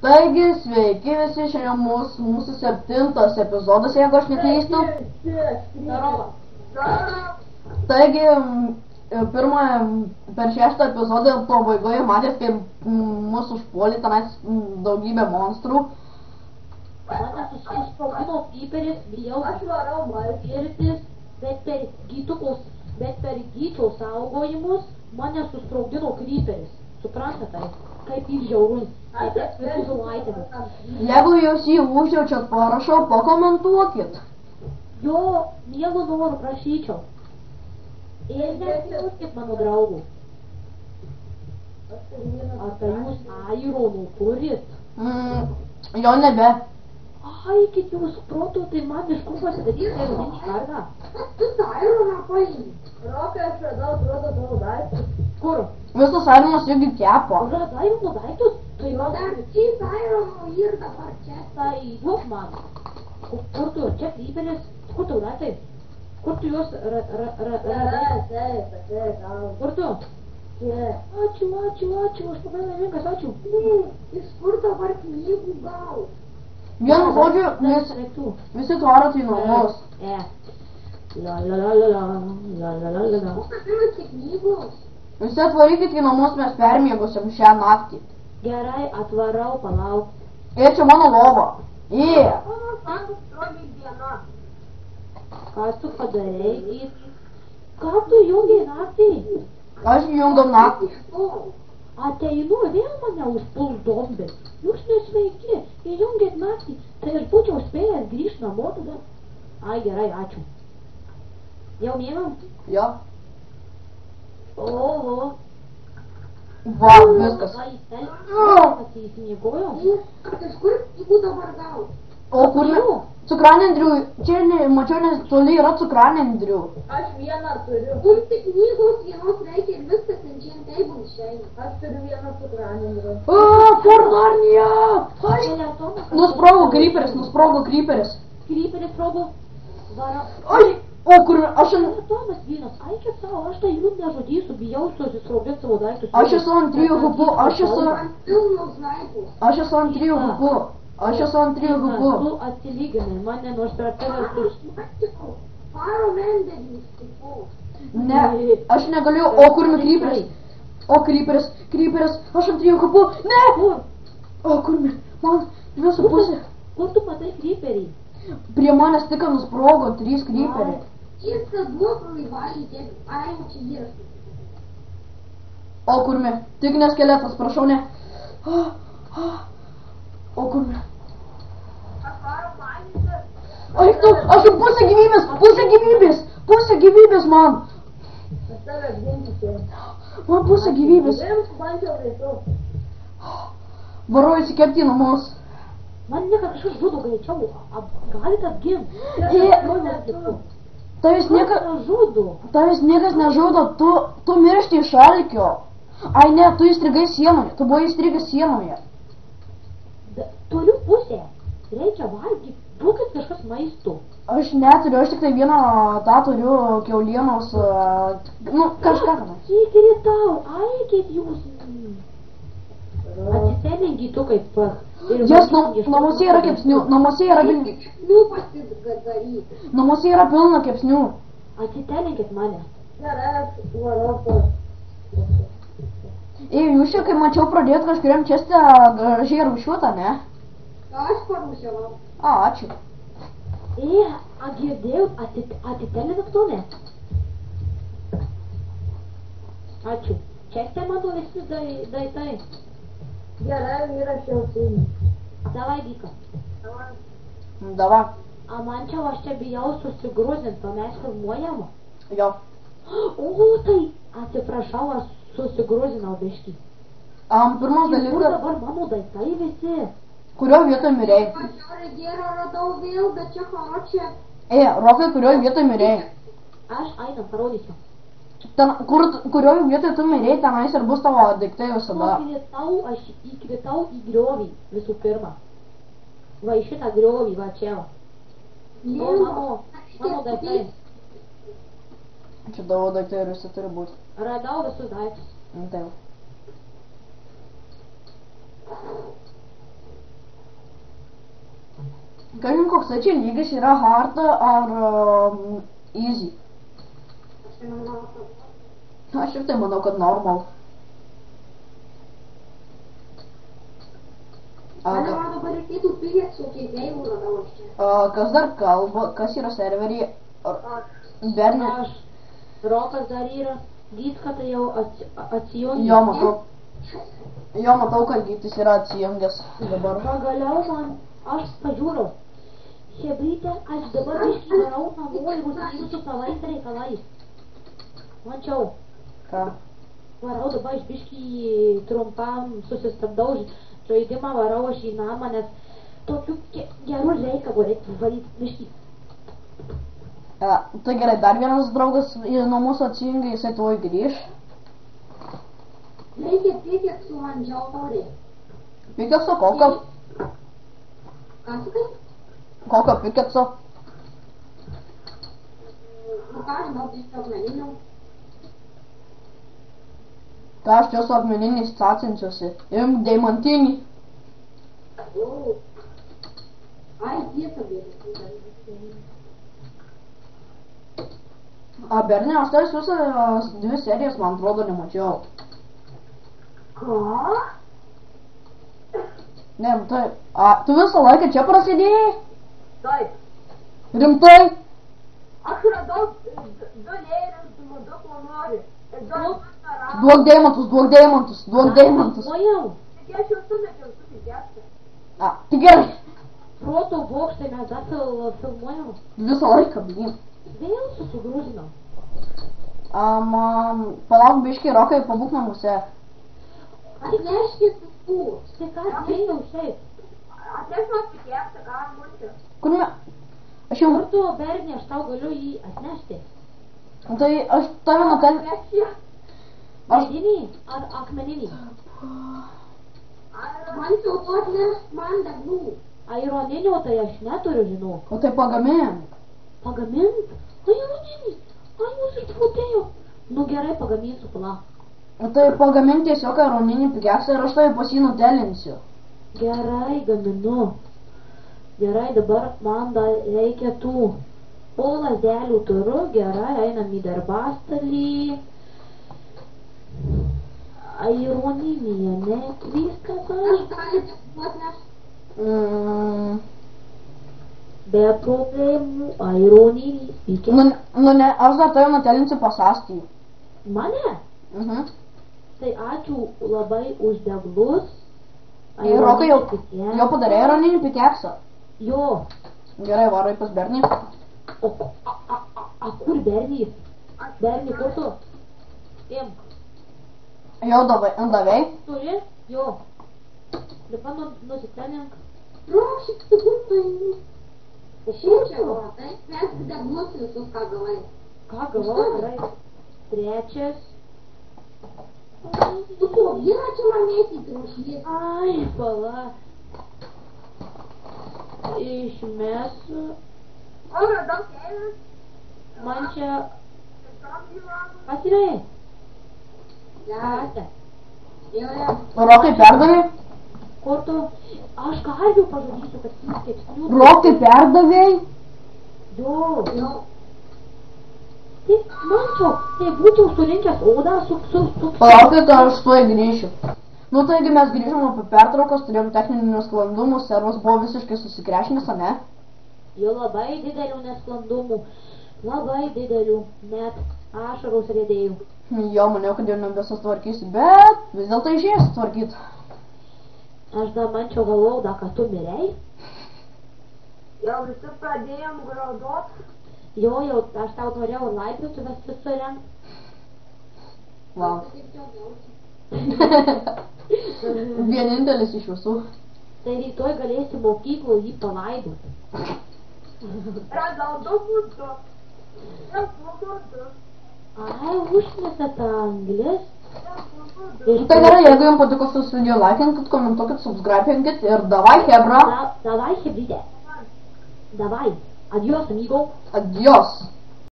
Taigi, sveiki visi, šiandien mūsų 7 epizodas, jeigu aš neklystu. Taigi, per 6 epizodą pabaigoje matėt, kaip mūsų užpuolė tenais daugybė monstrų. Mane susprogdino kryperis, bijau, aš varau malkirtis, bet per gyčio saugojimus mane susprogdino kryperis. Suprantate, kaip jis žiaurus, taip visų savaitėmis. Jeigu jūs jį užjaučiat parašo, pakomentuokit. Jo, mielo noru prašyčiau. Ir nesiūskit mano draugų. Ar tai jūs aironų turit? Jo nebe. Ai, kaip jūs proto, tai man iš kur pasidaryti eironinį kardą? Tu tą aironą paimti. Rokai, aš radau, atrodo tavo daiktus. Kur? Visas aironas irgi kepo. Radai mano daiktus? Tai man... Dar 3 aironų ir dabar čia. Tai duok man. Kur tu? Čia kryperis? Kur tu radai? Kur tu juos radai? Kur tu? Čia. Ačiū, aš labai laimingas, ačiū. Iš kur dabar knygų gaut? Vienu žodžiu, visi tvarot į namus. Kokios pirmas knygų? Visi atvarykit į namus, mes permiegosim šią naktį. Gerai, atvarau, palauk. Ir čia mano lova. Man atrodo diena. Ką tu padarei? Ką tu jungiai naktį? Aš įjungdom naktį. Ateinu, vėl mane užpuls zombis. Jūs nesveiki, įjungėt naktį, tai aš būčiau spėjęs grįžti namo tada. Ai, gerai, ačiū. Jau miegam? Jo. Oho. Va, viskas. Įsimiegojom? Iš kur knygų dabar gaut? O kur ne? Cukranendrių, čia mačiau, nes toli yra cukranendrių. Aš vieną turiu. Mums tik knygos vienos reikia ir viskas enchant table išeina. Aš turiu vieną cukranendrių. Fornarnija! Nusprogo kryperis. Kryperis sprogo? Varo. Ai, o kur, aš Tomas vienas, ai čia savo, aš tai jų nežudysiu, bijau susisprogdinti savo daiktus. Aš esu ant 3 hupų, aš esu ant 3 hupų. Tu atsilyginai, mane nors per tave Faro mendelį stikau. Ne, aš negaliu, o kur mi kryperis? O kryperis, aš ant 3 hupų. Ne! O kur mi, man 2,5. Kur tu matai kryperį? Prie manęs tik nusprogo 3 kryperiai. Viskas duoklai valyti, ai, čia yra. O kur mi, tik ne skeletas, prašau ne. O kur mi? Ai, tu, aš jau pusę gyvybės man. Aš tave apginti čia. Man pusę gyvybės. Bandžiau greičiau. Varau įsikepti į namus. Man niekas kažkas žudo greičiau, galite apginti. Tavęs niekas nežudo, tu miršti iš alkio. Ai ne, tu įstrigai sienoje, tu buvai įstrigęs sienoje. Turiu pusę, reikia valgyti, duokit kažkas maisto. Aš neturiu, aš tik tai vieną tą turiu kiaulienos, kažką tenai. Įkiri tau, aikit jūs. Atsisėdinkit tu kaip pas. Jas namuose yra kepsnių, namuose yra pilna kepsnių. Atsitelinkit mane. Gerai, aš varau pas. Jūs čia, kai mačiau, pradėjot kažkuriam česte gražiai rūšiuotą, ne? Aš parūšiavau. Ačiū. Girdėjau, atitelinat to ne? Ačiū. Česte mano visi daiktai. Gerai, įrašiau sūnį. Davai, Vika. Davai. Man čia aš čia bijau susigrūzint, o mes filmuojam. Jo. O, tai atsiprašau, aš susigrūzinau biškį. Pirmas dalykas. Kur dabar mano daiktai visi? Kurio vietoj mirėjai? Aš regėrą radau vėl, bet čia haročia. Rokai, kurio vietoj mirėjai? Aš einam, parodysiu. Kurio vietoj tu mirėjai, tenais ir bus tavo daiktai visada. Aš įkritau į griovį visų pirma. Va į šitą griovį, va čia. Mano daiktai. Čia tavo daiktai ir visi turi būti. Radau visus daiktus. Taip. kažin koks čia lygis yra hard ar easy. Aš ir tai manau, kad normal. Man dabar reikėtų piliets kokiai veilų radau aš čia. Kas dar kalba, kas yra serverį? Bernė. Aš. Rokas dar yra. Gytka tai jau atsijungė. Jo, matau, kad Gytis yra atsijungęs dabar. Pagaliau man, aš pažiūrau. Hebrytė, aš dabar biškį varau namo ir užsiimsiu su savais reikalais. Mačiau. Ką? Varau dabar aš biškį trumpam susistabdau žaidimą, varau aš į namą, nes tokių gerų reikalų reikia varyti biškį. Tai gerai, dar vienas draugas nuo mūsų atsijungia, jisai tuoj grįž. Reikia pikeksu man žiauriai. Pikekso kokio? Ką sakai? Kokio pikekso? Nu ką, žinau, biškio akmeninių. Ką aš čia su akmeniniais cacinsiuosi? Imk deimantinį. Ai, tiesa, bėga. Bernė, aš tai visas 2 serijas, man atrodo, nemačiau. Ką? Ne, tai, tu visą laiką čia prasidėjai? Taip. Rimtai? Aš radau 2 lėrius, 2 planori. Duok deimantus, duok deimantus, duok deimantus. Ojau. Tik aš jau sumečiau, susikėsti. Tai gerai. Proto bokštai mes dar filmuojam. Visą laiką, blin. Vėl susigrūžinam. Palauk biškį, Rokai, pabūk namuose. Atneškit tų. Tai ką, dėjau šiaip. Atnešk man pikėsti, ką mūsų. Kur me... Aš jau... Kur tu, Bernė, aš tau galiu jį atnešti. Tai aš tave nutel... Medinį ar akmeninį? Man jau tu atnešk man deglų. Aironinio tai aš neturiu, žinau. O tai pagamink. Pagamint? Aironinį. Ai, mūsų išpūtėjo. Nu gerai, pagaminsiu, palauk. O tai pagamink tiesiog aironinį pikeksą ir aš tave pas jį nutelinsiu. Gerai, gaminu. Gerai, dabar man dar reikia tų. Po lazdelių turiu, gerai, einam į darbastalį. Aironinį, ne? Viskas aš. Be problemų, aironinį, pikė. Nu ne, aš dar tave nutelinsiu pas Astijų. Mane? Tai ačiū labai už deglus. Rokai, jau padarė aironinį pikeksą. Jo. Gerai, varai pas Bernį. O kur Bernys? Bernį, kur tu? Imk. Jau davei? Turi? Jo. Dabar nusitenink. Prašyk, tu kur paimi? Šičia, o tai mes deglus visus ką gavai. Ką gavau, gerai. Trečias. Tu ko, vieną čia man mėtyti užlieti. Ai, pala. Išmesiu. O, radau kelias. Man čia... Pasirai. Gerai. Jau. Rokai, perdavai? Kur tu? Aš karvių pažadysiu, kad jis kepsnių. Rokai, perdavai? Jo. Jau. Tai, mančiau, tai būčiau surinkęs odą su... Palaukit, aš tuoj grįšiu. Nu taigi mes grįžom po pertraukos, turėjom techninių nesklandumų, servas buvo visiškai susikrešinęs, ne? Jo labai didelių nesklandumų. Labai didelių. Net ašaros riedėjų. Jo, maniau, kad jau nebesustvarkysiu, bet vis dėlto išėjęs sutvarkyt. Aš dar mančiau galvoju, kad tu mirei. Jau visi pradėjom graudot. Jo, aš tau norėjau laipiotuves surengt. Wow. Vienintelis iš visų. Tai rytoj galėsi mokyklų jį palaidoti. Radau 2 būdų. Ai, užmėsė tą anglis. Tai gerai, jeigu jums patiko šis video, laikinkit, komentuokit, subscribinkit ir davai, hebra. Davai, hebrytė. Davai. Adios, amigo. Adios.